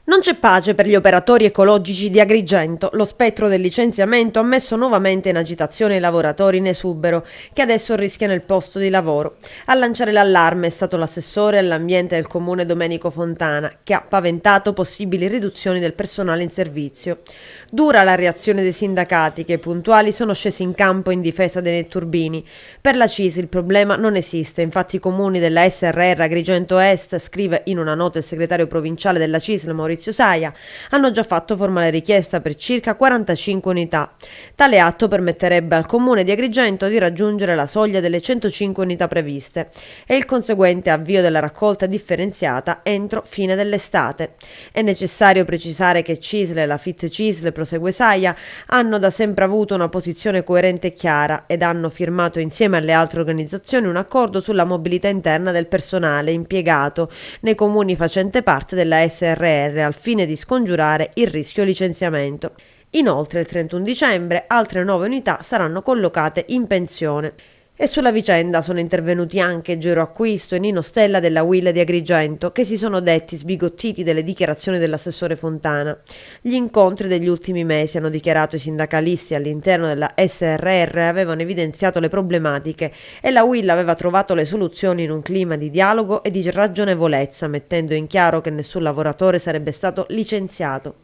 Non c'è pace per gli operatori ecologici di Agrigento. Lo spettro del licenziamento ha messo nuovamente in agitazione i lavoratori in esubero, che adesso rischiano il posto di lavoro. A lanciare l'allarme è stato l'assessore all'ambiente del comune Domenico Fontana, che ha paventato possibili riduzioni del personale in servizio. Dura la reazione dei sindacati, che puntuali sono scesi in campo in difesa dei netturbini. Per la CISL il problema non esiste, infatti i comuni della SRR Agrigento Est, scrive in una nota il segretario provinciale della CISL Maurizio Saia, hanno già fatto formale richiesta per circa 45 unità. Tale atto permetterebbe al comune di Agrigento di raggiungere la soglia delle 105 unità previste e il conseguente avvio della raccolta differenziata entro fine dell'estate. È necessario precisare che CISL e la FIT CISL, prosegue Saia, hanno da sempre avuto una posizione coerente e chiara ed hanno firmato insieme alle altre organizzazioni un accordo sulla mobilità interna del personale impiegato nei comuni facente parte della SRR al fine di scongiurare il rischio licenziamento. Inoltre, il 31 dicembre, altre 9 unità saranno collocate in pensione. E sulla vicenda sono intervenuti anche Gero Acquisto e Nino Stella della UIL di Agrigento, che si sono detti sbigottiti delle dichiarazioni dell'assessore Fontana. Gli incontri degli ultimi mesi, hanno dichiarato i sindacalisti all'interno della SRR, avevano evidenziato le problematiche e la UIL aveva trovato le soluzioni in un clima di dialogo e di ragionevolezza, mettendo in chiaro che nessun lavoratore sarebbe stato licenziato.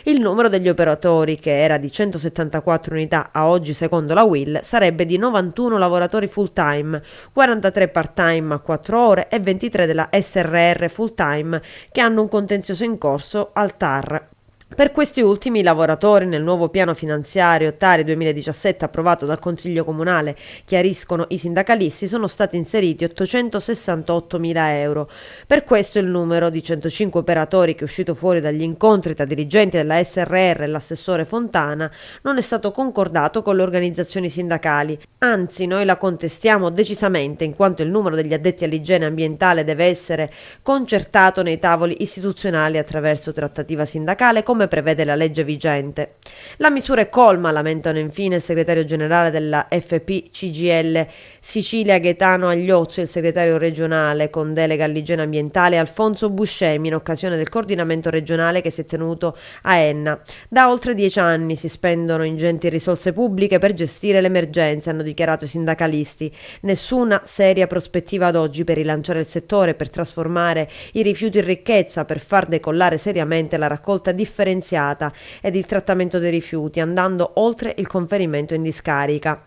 Il numero degli operatori, che era di 174 unità a oggi secondo la UIL, sarebbe di 91 lavoratori full time, 43 part time a 4 ore e 23 della SRR full time che hanno un contenzioso in corso al TAR. Per questi ultimi lavoratori nel nuovo piano finanziario Tari 2017 approvato dal Consiglio Comunale, chiariscono i sindacalisti, sono stati inseriti 868.000 euro. Per questo il numero di 105 operatori che è uscito fuori dagli incontri tra dirigenti della SRR e l'assessore Fontana non è stato concordato con le organizzazioni sindacali. Anzi, noi la contestiamo decisamente, in quanto il numero degli addetti all'igiene ambientale deve essere concertato nei tavoli istituzionali attraverso trattativa sindacale, come prevede la legge vigente. La misura è colma, lamentano infine il segretario generale della FP CGL Sicilia Gaetano Agliozzo e il segretario regionale con delega all'igiene ambientale Alfonso Buscemi in occasione del coordinamento regionale che si è tenuto a Enna. Da oltre 10 anni si spendono ingenti risorse pubbliche per gestire l'emergenza, hanno dichiarato i sindacalisti. Nessuna seria prospettiva ad oggi per rilanciare il settore, per trasformare i rifiuti in ricchezza, per far decollare seriamente la raccolta differenziata ed il trattamento dei rifiuti, andando oltre il conferimento in discarica.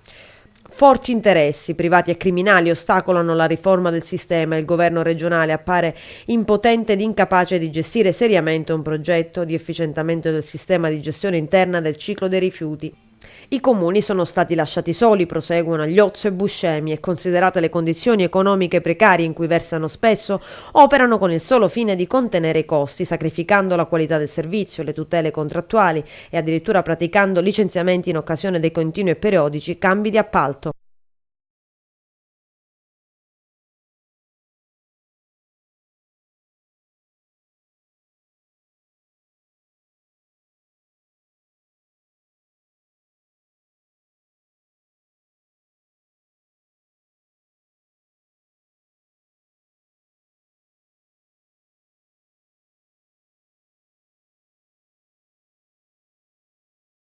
Forti interessi privati e criminali ostacolano la riforma del sistema e il governo regionale appare impotente ed incapace di gestire seriamente un progetto di efficientamento del sistema di gestione interna del ciclo dei rifiuti. I comuni sono stati lasciati soli, proseguono Agliozzo e Buscemi, e considerate le condizioni economiche precarie in cui versano spesso, operano con il solo fine di contenere i costi, sacrificando la qualità del servizio, le tutele contrattuali e addirittura praticando licenziamenti in occasione dei continui e periodici cambi di appalto.